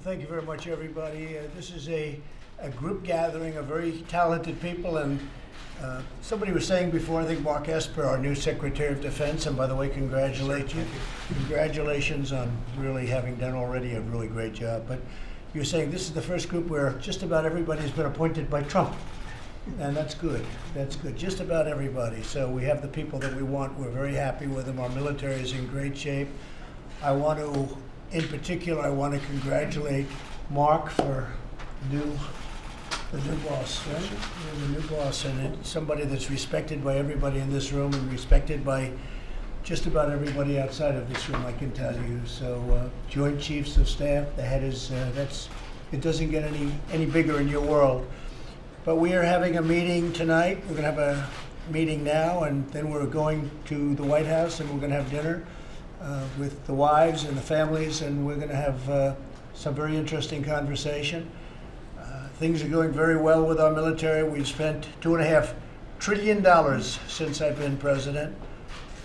Thank you very much, everybody. This is a group gathering of very talented people, and somebody was saying before, I think Mark Esper, our new Secretary of Defense, and by the way, congratulate you. Congratulations on really having done already a really great job. But you're saying this is the first group where just about everybody's been appointed by Trump. And that's good. That's good. Just about everybody. So we have the people that we want. We're very happy with them. Our military is in great shape. In particular, I want to congratulate Mark for the new boss, right? Yeah, the new boss, and it's somebody that's respected by everybody in this room and respected by just about everybody outside of this room, I can tell you. So, Joint Chiefs of Staff, the head is, it doesn't get any bigger in your world. But we are having a meeting tonight. We're going to have a meeting now, and then we're going to the White House, and we're going to have dinner with the wives and the families, and we're going to have some very interesting conversation. Things are going very well with our military. We've spent $2.5 trillion since I've been president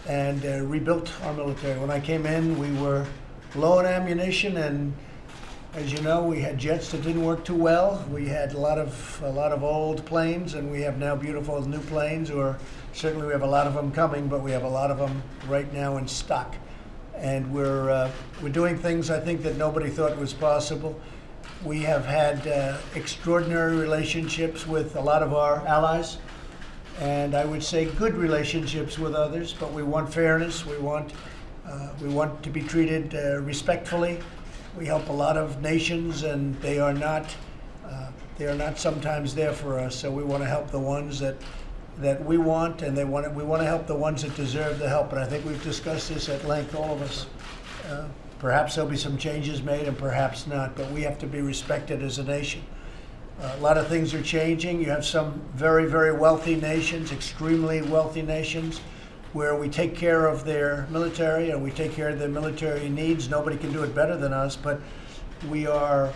and rebuilt our military. When I came in, we were low on ammunition, and as you know, we had jets that didn't work too well. We had a lot of old planes, and we have now beautiful new planes, or certainly we have a lot of them coming, but we have a lot of them right now in stock. And we're doing things I think that nobody thought was possible. We have had extraordinary relationships with a lot of our allies, and I would say good relationships with others. But we want fairness. We want to be treated respectfully. We help a lot of nations, and they are not sometimes there for us. So we want to help the ones that we want, and we want to help the ones that deserve the help. And I think we've discussed this at length, all of us. Perhaps there'll be some changes made, and perhaps not. But we have to be respected as a nation. A lot of things are changing. You have some very, very wealthy nations, extremely wealthy nations, where we take care of their military and we take care of their military needs. Nobody can do it better than us, but we are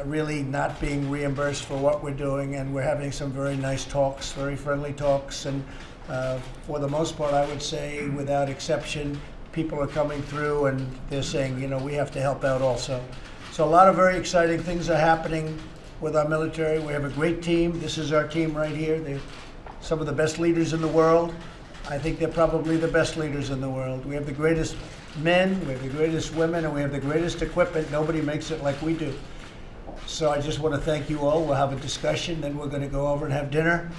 really not being reimbursed for what we're doing, and we're having some very nice talks, very friendly talks, and for the most part, I would say, without exception, people are coming through and they're saying, we have to help out also. So a lot of very exciting things are happening with our military. We have a great team. This is our team right here. They're some of the best leaders in the world. I think they're probably the best leaders in the world. We have the greatest men, we have the greatest women, and we have the greatest equipment. Nobody makes it like we do. So I just want to thank you all. We'll have a discussion, then we're going to go over and have dinner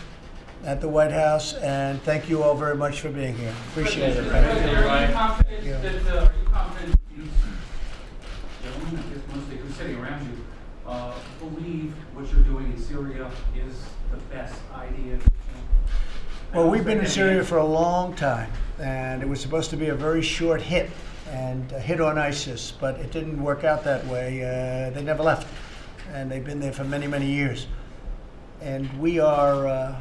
at the White House. And thank you all very much for being here. Appreciate it. Are you confident that these gentlemen, I guess mostly who's sitting around you, believe what you're doing in Syria is the best idea? Well, we've been in Syria for a long time, and it was supposed to be a very short hit, and a hit on ISIS, but it didn't work out that way. They never left, and they've been there for many, many years. And we were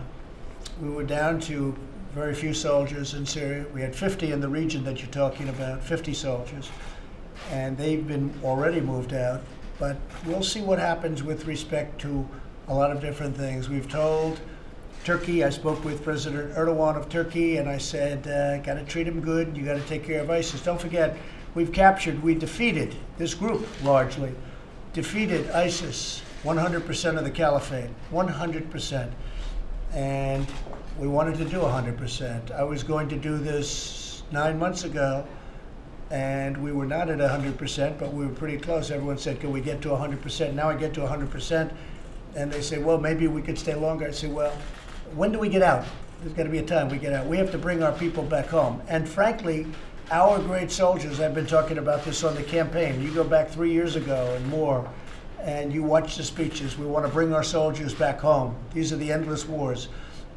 down to very few soldiers in Syria. We had 50 in the region that you're talking about, 50 soldiers, and they've been already moved out. But we'll see what happens with respect to a lot of different things. We've told Turkey, I spoke with President Erdogan of Turkey, and I said, got to treat him good, you got to take care of ISIS. Don't forget, we defeated, this group largely, defeated ISIS, 100% of the caliphate, 100%. And we wanted to do 100%. I was going to do this 9 months ago, and we were not at 100%, but we were pretty close. Everyone said, can we get to 100%? Now I get to 100%, and they say, well, maybe we could stay longer. I say, well, when do we get out? There's got to be a time we get out. We have to bring our people back home. And frankly, our great soldiers, I've been talking about this on the campaign. You go back 3 years ago and more, and you watch the speeches. We want to bring our soldiers back home. These are the endless wars.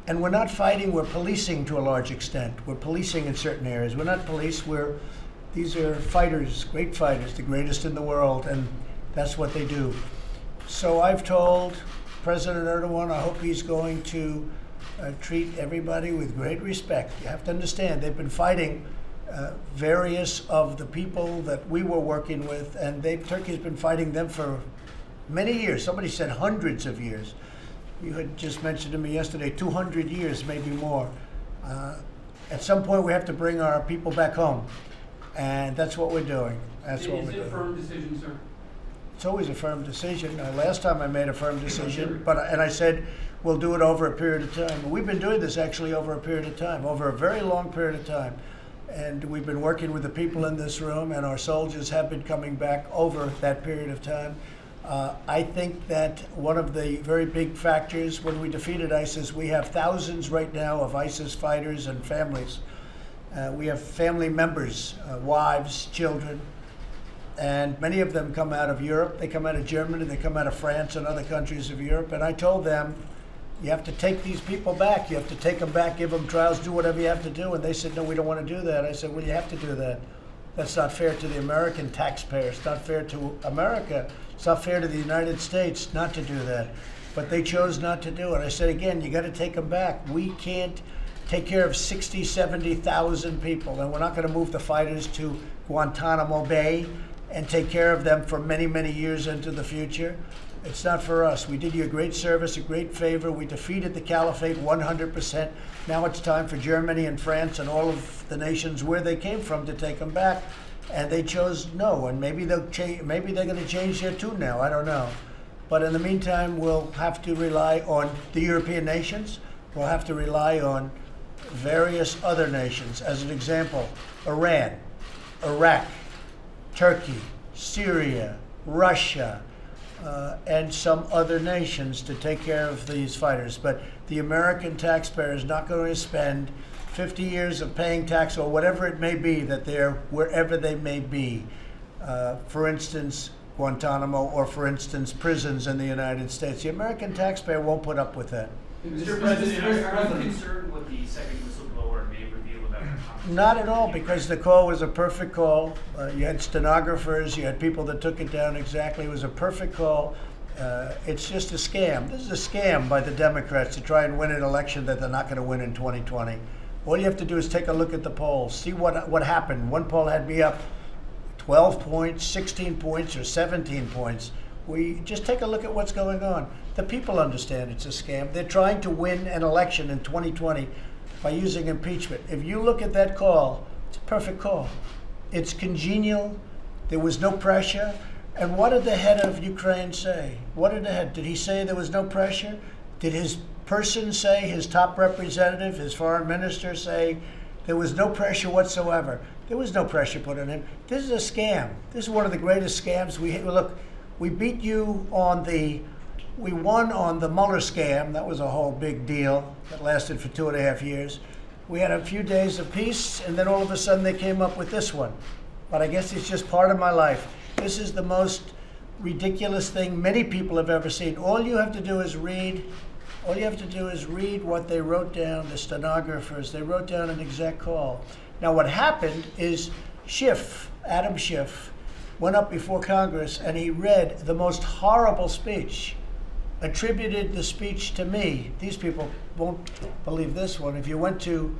And we're not fighting, we're policing to a large extent. We're policing in certain areas. We're not police, these are fighters, great fighters, the greatest in the world, and that's what they do. So I've told President Erdogan, I hope he's going to treat everybody with great respect. You have to understand, they've been fighting various of the people that we were working with, and Turkey's been fighting them for many years. Somebody said hundreds of years. You had just mentioned to me yesterday, 200 years, maybe more. At some point, we have to bring our people back home, and that's what we're doing. That's what we're doing. Is it a firm decision, sir? It's always a firm decision. Last time I made a firm decision, and I said, we'll do it over a period of time. We've been doing this actually over a period of time, over a very long period of time. And we've been working with the people in this room, and our soldiers have been coming back over that period of time. I think that one of the very big factors when we defeated ISIS, we have thousands right now of ISIS fighters and families. We have family members, wives, children, and many of them come out of Europe. They come out of Germany, they come out of France and other countries of Europe. And I told them, you have to take these people back. You have to take them back, give them trials, do whatever you have to do. And they said, no, we don't want to do that. I said, well, you have to do that. That's not fair to the American taxpayer. It's not fair to America. It's not fair to the United States not to do that. But they chose not to do it. I said, again, you got to take them back. We can't take care of 60, 70,000 people. And we're not going to move the fighters to Guantanamo Bay and take care of them for many, many years into the future. It's not for us. We did you a great service, a great favor. We defeated the caliphate 100%. Now it's time for Germany and France and all of the nations where they came from to take them back. And they chose no. And maybe they'll change. Maybe they're going to change their tune now. I don't know. But in the meantime, we'll have to rely on the European nations. We'll have to rely on various other nations. As an example, Iran, Iraq, Turkey, Syria, Russia, and some other nations to take care of these fighters. But the American taxpayer is not going to spend 50 years of paying tax or whatever it may be that they're wherever they may be. For instance, Guantanamo, or for instance, prisons in the United States. The American taxpayer won't put up with that. Mr. President, are you concerned what the second whistleblower may reveal about the conversation? Not at all, because the call was a perfect call. You had stenographers, you had people that took it down exactly. It was a perfect call. It's just a scam. This is a scam by the Democrats to try and win an election that they're not going to win in 2020. All you have to do is take a look at the polls, see what happened. One poll had me up 12 points, 16 points, or 17 points. We just take a look at what's going on. The people understand it's a scam. They're trying to win an election in 2020 by using impeachment. If you look at that call, it's a perfect call. It's congenial. There was no pressure. And what did the head of Ukraine say? Did he say there was no pressure? Did his person say, his top representative, his foreign minister say there was no pressure whatsoever? There was no pressure put on him. This is a scam. This is one of the greatest scams. We beat you we won on the Mueller scam. That was a whole big deal that lasted for 2.5 years. We had a few days of peace, and then all of a sudden they came up with this one. But I guess it's just part of my life. This is the most ridiculous thing many people have ever seen. All you have to do is read what they wrote down, the stenographers. They wrote down an exact call. Now what happened is Adam Schiff, went up before Congress and he read the most horrible speech, attributed the speech to me. These people won't believe this one. If you went to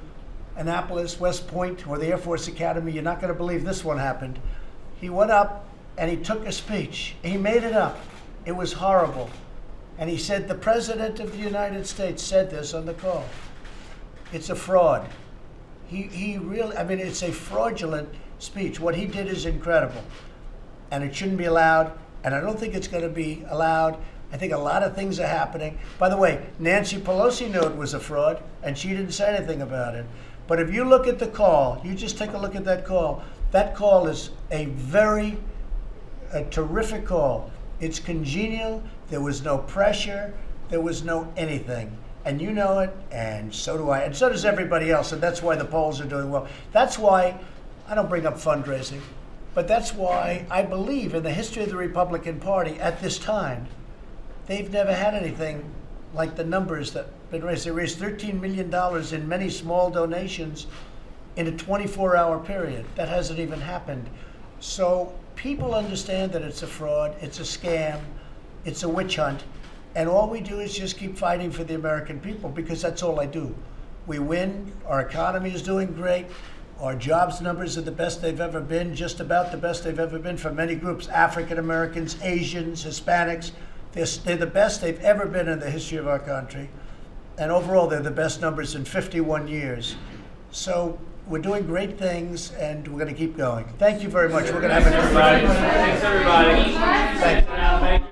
Annapolis, West Point, or the Air Force Academy, you're not going to believe this one happened. He went up and he took a speech. He made it up. It was horrible. And he said, the President of the United States said this on the call. It's a fraud. He really, it's a fraudulent speech. What he did is incredible. And it shouldn't be allowed. And I don't think it's going to be allowed. I think a lot of things are happening. By the way, Nancy Pelosi knew it was a fraud, and she didn't say anything about it. But if you look at the call, you just take a look at that call. That call is a terrific call. It's congenial. There was no pressure. There was no anything. And you know it, and so do I. And so does everybody else, and that's why the polls are doing well. That's why I don't bring up fundraising, but that's why I believe in the history of the Republican Party at this time. They've never had anything like the numbers that have been raised. They raised $13 million in many small donations in a 24-hour period. That hasn't even happened. So people understand that it's a fraud, it's a scam, it's a witch hunt, and all we do is just keep fighting for the American people, because that's all I do. We win, our economy is doing great, our jobs numbers are the best they've ever been, just about the best they've ever been for many groups, African Americans, Asians, Hispanics. They're the best they've ever been in the history of our country. And overall, they're the best numbers in 51 years. So we're doing great things, and we're going to keep going. Thank you very much. We're going to have a Thanks, everybody. Thank you.